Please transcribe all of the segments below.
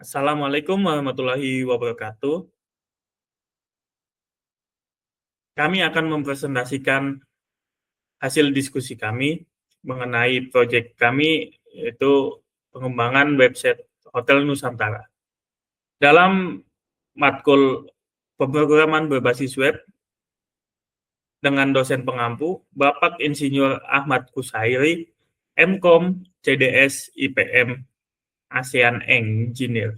Assalamualaikum warahmatullahi wabarakatuh. Kami akan mempresentasikan hasil diskusi kami mengenai proyek kami, yaitu pengembangan website Hotel Nusantara. Dalam matkul pemrograman berbasis web dengan dosen pengampu, Bapak Insinyur Ahmad Kusairi, MKom, CDS, IPM, ASEAN Engineer.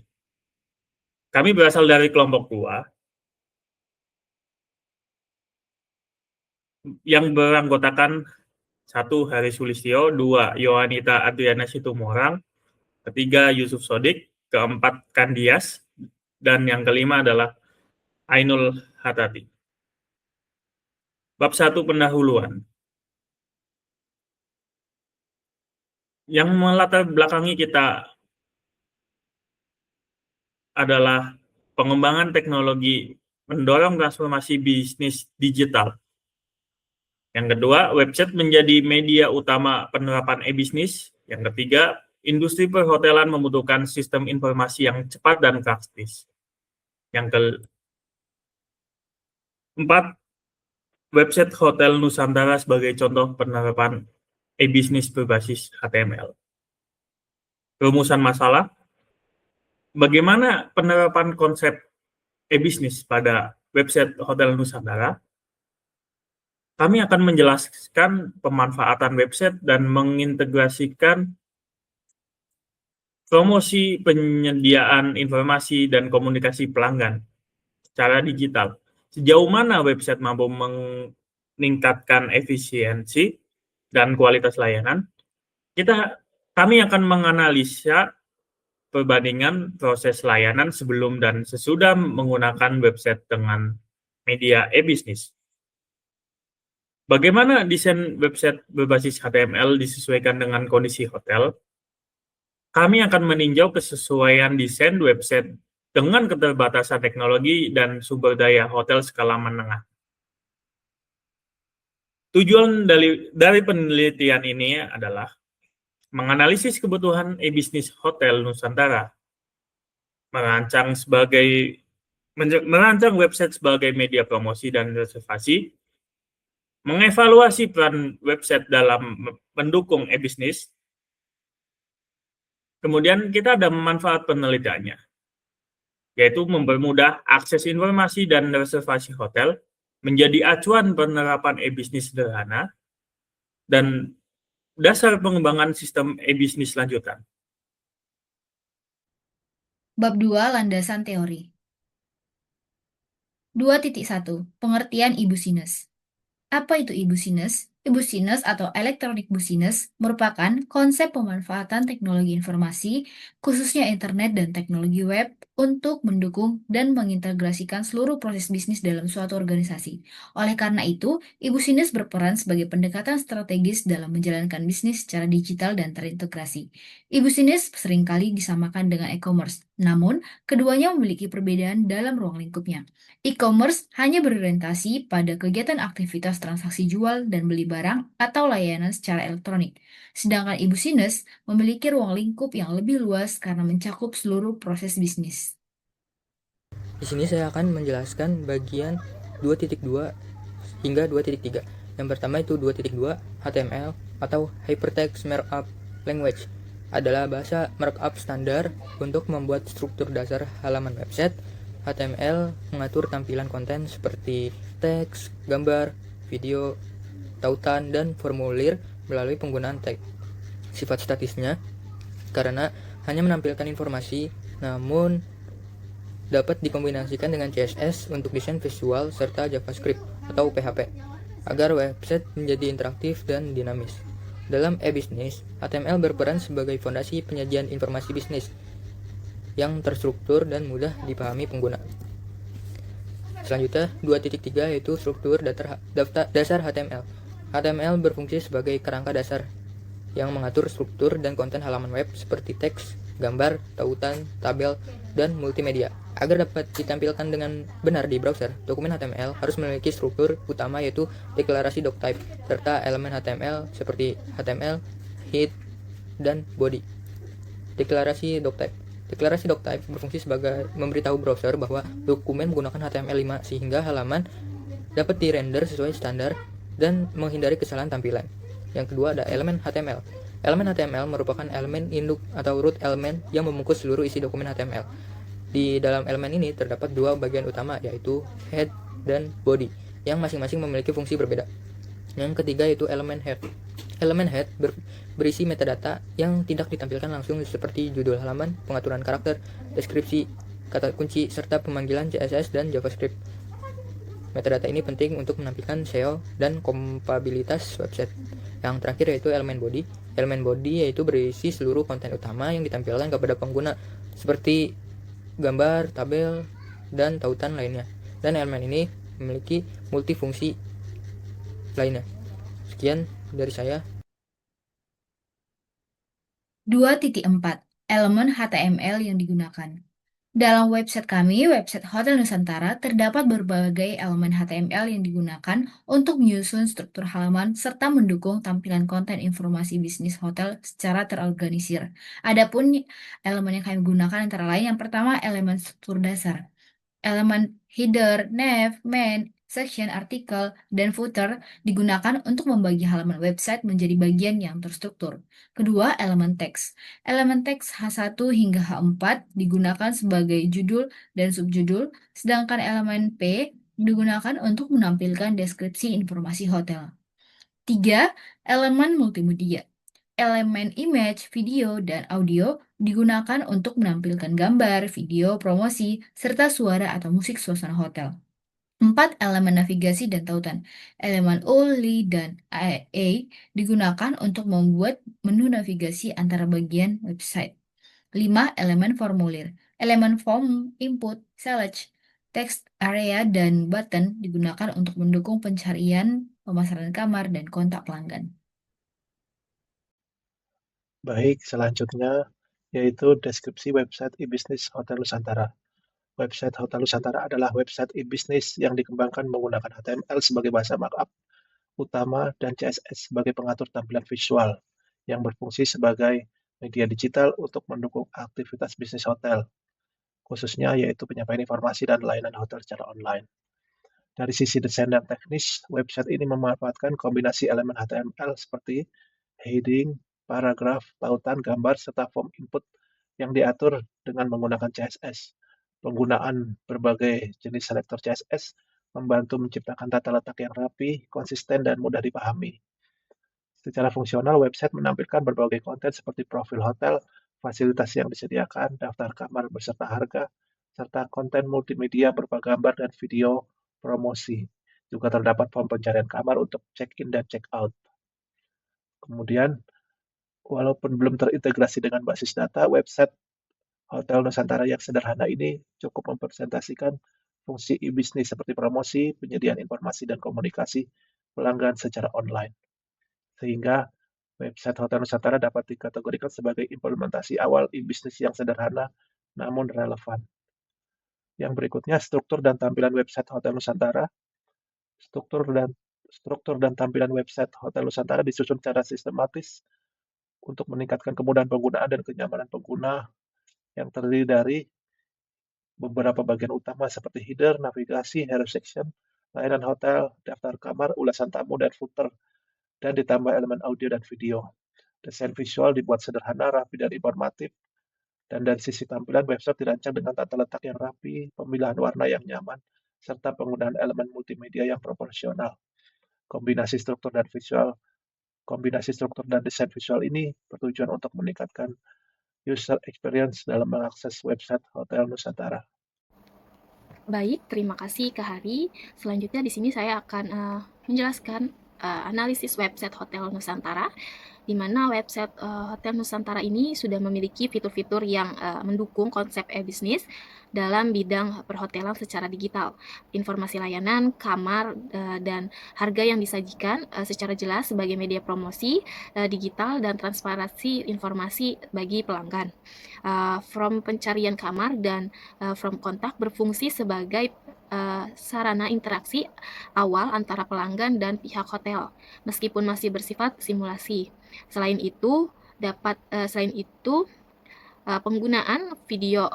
Kami berasal dari kelompok 2, yang beranggotakan 1. Hari Sulistyo, 2. Yohanita Adriana Situmorang, ketiga Yusuf Sodik, keempat Kandias, dan yang kelima adalah Ainul Hatati. Bab 1 pendahuluan. Yang melatar belakangi kita adalah pengembangan teknologi mendorong transformasi bisnis digital. Yang kedua, website menjadi media utama penerapan e-bisnis. Yang ketiga, industri perhotelan membutuhkan sistem informasi yang cepat dan praktis. Yang keempat, website Hotel Nusantara sebagai contoh penerapan e-bisnis berbasis HTML. Rumusan masalah, bagaimana penerapan konsep e-bisnis pada website Hotel Nusantara? Kami akan menjelaskan pemanfaatan website dan mengintegrasikan promosi penyediaan informasi dan komunikasi pelanggan secara digital. Sejauh mana website mampu meningkatkan efisiensi dan kualitas layanan? Kami akan menganalisa perbandingan proses layanan sebelum dan sesudah menggunakan website dengan media e-bisnis. Bagaimana desain website berbasis HTML disesuaikan dengan kondisi hotel? Kami akan meninjau kesesuaian desain website dengan keterbatasan teknologi dan sumber daya hotel skala menengah. Tujuan dari penelitian ini adalah menganalisis kebutuhan e-bisnis Hotel Nusantara, merancang website sebagai media promosi dan reservasi, mengevaluasi peran website dalam mendukung e-bisnis. Kemudian kita ada manfaat penelitiannya, yaitu mempermudah akses informasi dan reservasi hotel, menjadi acuan penerapan e-bisnis sederhana, dan dasar pengembangan sistem e-bisnis lanjutan. Bab 2 Landasan Teori 2.1 Pengertian e-business. Apa itu e-business? E-business atau electronic business merupakan konsep pemanfaatan teknologi informasi, khususnya internet dan teknologi web, untuk mendukung dan mengintegrasikan seluruh proses bisnis dalam suatu organisasi. Oleh karena itu, e-business berperan sebagai pendekatan strategis dalam menjalankan bisnis secara digital dan terintegrasi. E-business seringkali disamakan dengan e-commerce, namun keduanya memiliki perbedaan dalam ruang lingkupnya. E-commerce hanya berorientasi pada kegiatan aktivitas transaksi jual dan beli barang atau layanan secara elektronik. Sedangkan e-business memiliki ruang lingkup yang lebih luas karena mencakup seluruh proses bisnis. Di sini saya akan menjelaskan bagian 2.2 hingga 2.3. Yang pertama itu 2.2, HTML atau Hypertext Markup Language adalah bahasa markup standar untuk membuat struktur dasar halaman website. HTML mengatur tampilan konten seperti teks, gambar, video, tautan, dan formulir melalui penggunaan tag. Sifat statisnya karena hanya menampilkan informasi, namun dapat dikombinasikan dengan CSS untuk desain visual serta JavaScript atau PHP agar website menjadi interaktif dan dinamis. Dalam e-bisnis, HTML berperan sebagai fondasi penyajian informasi bisnis yang terstruktur dan mudah dipahami pengguna. Selanjutnya, 2.3 yaitu struktur dasar HTML. HTML berfungsi sebagai kerangka dasar yang mengatur struktur dan konten halaman web seperti teks, gambar, tautan, tabel, dan multimedia. Agar dapat ditampilkan dengan benar di browser, dokumen HTML harus memiliki struktur utama yaitu deklarasi doctype serta elemen HTML seperti HTML, head, dan body. Deklarasi doctype. Deklarasi doctype berfungsi sebagai memberitahu browser bahwa dokumen menggunakan HTML5 sehingga halaman dapat dirender sesuai standar dan menghindari kesalahan tampilan. Yang kedua ada elemen HTML. Elemen HTML merupakan elemen induk atau root elemen yang membungkus seluruh isi dokumen HTML. Di dalam elemen ini terdapat dua bagian utama, yaitu head dan body, yang masing-masing memiliki fungsi berbeda. Yang ketiga yaitu elemen head. Elemen head berisi metadata yang tidak ditampilkan langsung seperti judul halaman, pengaturan karakter, deskripsi, kata kunci, serta pemanggilan CSS dan JavaScript. Metadata ini penting untuk menampilkan SEO dan kompatibilitas website. Yang terakhir yaitu elemen body. Elemen body yaitu berisi seluruh konten utama yang ditampilkan kepada pengguna, seperti gambar, tabel, dan tautan lainnya. Dan elemen ini memiliki multifungsi lainnya. Sekian dari saya. 2.4 Elemen HTML yang digunakan. Dalam website kami, website Hotel Nusantara, terdapat berbagai elemen HTML yang digunakan untuk menyusun struktur halaman serta mendukung tampilan konten informasi bisnis hotel secara terorganisir. Adapun elemen yang kami gunakan antara lain yang pertama elemen struktur dasar. Elemen header, nav, main, section, artikel, dan footer digunakan untuk membagi halaman website menjadi bagian yang terstruktur. Kedua, elemen teks. Elemen teks H1 hingga H4 digunakan sebagai judul dan subjudul, sedangkan elemen P digunakan untuk menampilkan deskripsi informasi hotel. 3. Elemen multimedia. Elemen image, video, dan audio digunakan untuk menampilkan gambar, video, promosi, serta suara atau musik suasana hotel. 4. Elemen navigasi dan tautan. Elemen O, Li, dan A digunakan untuk membuat menu navigasi antara bagian website. 5. Elemen formulir. Elemen form, input, select, text area, dan button digunakan untuk mendukung pencarian, pemasaran kamar, dan kontak pelanggan. Baik, selanjutnya yaitu deskripsi website e-bisnis Hotel Nusantara. Website Hotel Nusantara adalah website e-bisnis yang dikembangkan menggunakan HTML sebagai bahasa markup utama dan CSS sebagai pengatur tampilan visual yang berfungsi sebagai media digital untuk mendukung aktivitas bisnis hotel, khususnya yaitu penyampaian informasi dan layanan hotel secara online. Dari sisi desain dan teknis, website ini memanfaatkan kombinasi elemen HTML seperti heading, paragraf, tautan, gambar, serta form input yang diatur dengan menggunakan CSS. Penggunaan berbagai jenis selektor CSS membantu menciptakan tata letak yang rapi, konsisten, dan mudah dipahami. Secara fungsional, website menampilkan berbagai konten seperti profil hotel, fasilitas yang disediakan, daftar kamar beserta harga, serta konten multimedia berupa gambar dan video promosi. Juga terdapat form pencarian kamar untuk check-in dan check-out. Kemudian, walaupun belum terintegrasi dengan basis data, website Hotel Nusantara yang sederhana ini cukup mempresentasikan fungsi e-bisnis seperti promosi, penyediaan informasi, dan komunikasi pelanggan secara online. Sehingga website Hotel Nusantara dapat dikategorikan sebagai implementasi awal e-bisnis yang sederhana namun relevan. Yang berikutnya, struktur dan tampilan website Hotel Nusantara. Struktur dan tampilan website Hotel Nusantara disusun secara sistematis untuk meningkatkan kemudahan penggunaan dan kenyamanan pengguna yang terdiri dari beberapa bagian utama seperti header, navigasi, hero section, layanan hotel, daftar kamar, ulasan tamu, dan footer, dan ditambah elemen audio dan video. Desain visual dibuat sederhana, rapi, dan informatif, dan dari sisi tampilan website dirancang dengan tata letak yang rapi, pemilihan warna yang nyaman, serta penggunaan elemen multimedia yang proporsional. Kombinasi struktur dan desain visual ini bertujuan untuk meningkatkan user experience dalam mengakses website Hotel Nusantara. Baik, terima kasih Kak Hari. Selanjutnya di sini saya akan menjelaskan analisis website Hotel Nusantara, di mana website Hotel Nusantara ini sudah memiliki fitur-fitur yang mendukung konsep e-bisnis dalam bidang perhotelan secara digital. Informasi layanan, kamar, dan harga yang disajikan secara jelas sebagai media promosi digital dan transparansi informasi bagi pelanggan. From pencarian kamar dan from kontak berfungsi sebagai sarana interaksi awal antara pelanggan dan pihak hotel, meskipun masih bersifat simulasi. Selain itu, Penggunaan video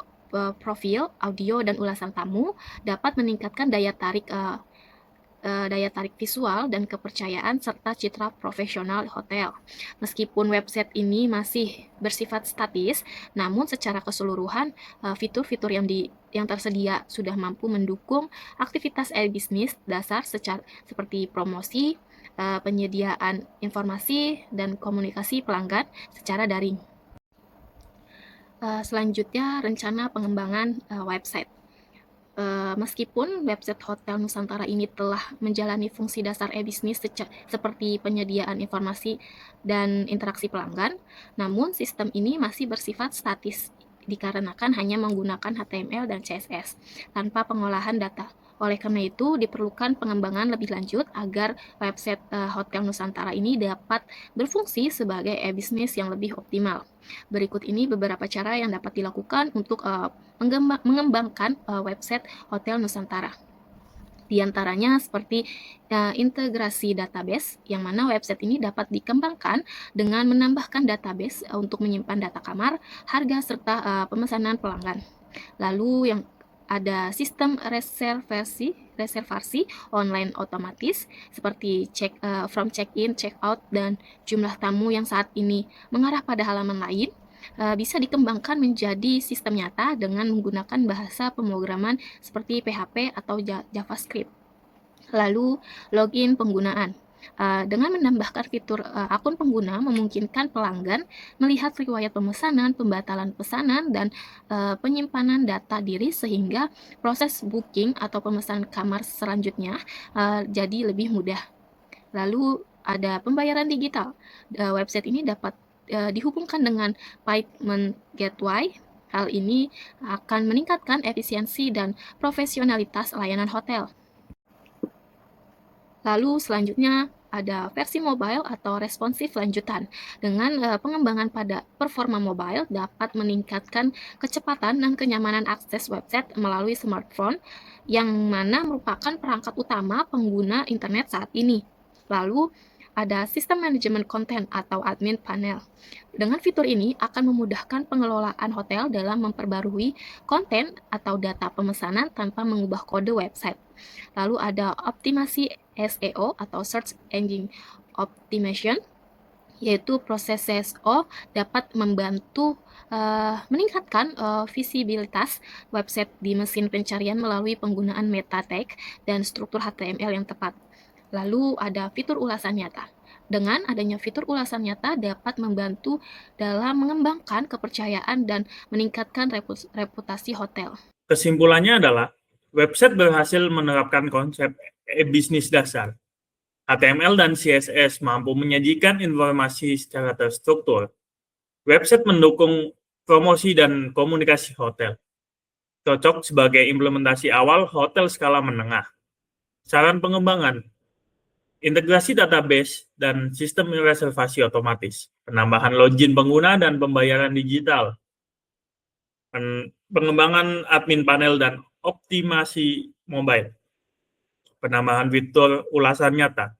profil, audio, dan ulasan tamu dapat meningkatkan daya tarik visual dan kepercayaan serta citra profesional hotel. Meskipun website ini masih bersifat statis, namun secara keseluruhan fitur-fitur yang tersedia sudah mampu mendukung aktivitas e-bisnis dasar seperti promosi, penyediaan informasi, dan komunikasi pelanggan secara daring. Selanjutnya, rencana pengembangan website. Meskipun website Hotel Nusantara ini telah menjalani fungsi dasar e-bisnis seperti penyediaan informasi dan interaksi pelanggan, namun sistem ini masih bersifat statis dikarenakan hanya menggunakan HTML dan CSS tanpa pengolahan data. Oleh karena itu, diperlukan pengembangan lebih lanjut agar website Hotel Nusantara ini dapat berfungsi sebagai e-bisnis yang lebih optimal. Berikut ini beberapa cara yang dapat dilakukan untuk mengembangkan website Hotel Nusantara. Di antaranya seperti integrasi database, yang mana website ini dapat dikembangkan dengan menambahkan database untuk menyimpan data kamar, harga, serta pemesanan pelanggan. Lalu yang ada sistem reservasi online otomatis seperti from check-in, check-out, dan jumlah tamu yang saat ini mengarah pada halaman lain bisa dikembangkan menjadi sistem nyata dengan menggunakan bahasa pemrograman seperti PHP atau JavaScript. Lalu login penggunaan. Dengan menambahkan fitur akun pengguna memungkinkan pelanggan melihat riwayat pemesanan, pembatalan pesanan, dan penyimpanan data diri sehingga proses booking atau pemesanan kamar selanjutnya jadi lebih mudah. Lalu ada pembayaran digital. Website ini dapat dihubungkan dengan payment gateway. Hal ini akan meningkatkan efisiensi dan profesionalitas layanan hotel. Lalu selanjutnya ada versi mobile atau responsif lanjutan. Dengan pengembangan pada performa mobile dapat meningkatkan kecepatan dan kenyamanan akses website melalui smartphone yang mana merupakan perangkat utama pengguna internet saat ini. Lalu ada sistem manajemen konten atau admin panel. Dengan fitur ini akan memudahkan pengelolaan hotel dalam memperbarui konten atau data pemesanan tanpa mengubah kode website. Lalu ada optimasi SEO atau Search Engine Optimization, yaitu proses SEO dapat membantu meningkatkan visibilitas website di mesin pencarian melalui penggunaan meta tag dan struktur HTML yang tepat. Lalu ada fitur ulasan nyata. Dengan adanya fitur ulasan nyata dapat membantu dalam mengembangkan kepercayaan dan meningkatkan reputasi hotel. Kesimpulannya adalah website berhasil menerapkan konsep e-bisnis dasar. HTML dan CSS mampu menyajikan informasi secara terstruktur. Website mendukung promosi dan komunikasi hotel. Cocok sebagai implementasi awal hotel skala menengah. Saran pengembangan: integrasi database dan sistem reservasi otomatis, penambahan login pengguna dan pembayaran digital, pengembangan admin panel dan optimasi mobile, penambahan fitur ulasan nyata.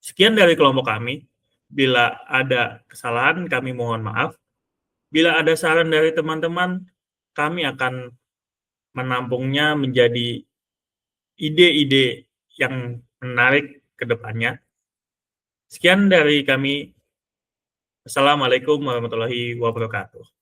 Sekian dari kelompok kami. Bila ada kesalahan, kami mohon maaf. Bila ada saran dari teman-teman, kami akan menampungnya menjadi ide-ide yang menarik ke depannya. Sekian dari kami. Assalamualaikum warahmatullahi wabarakatuh.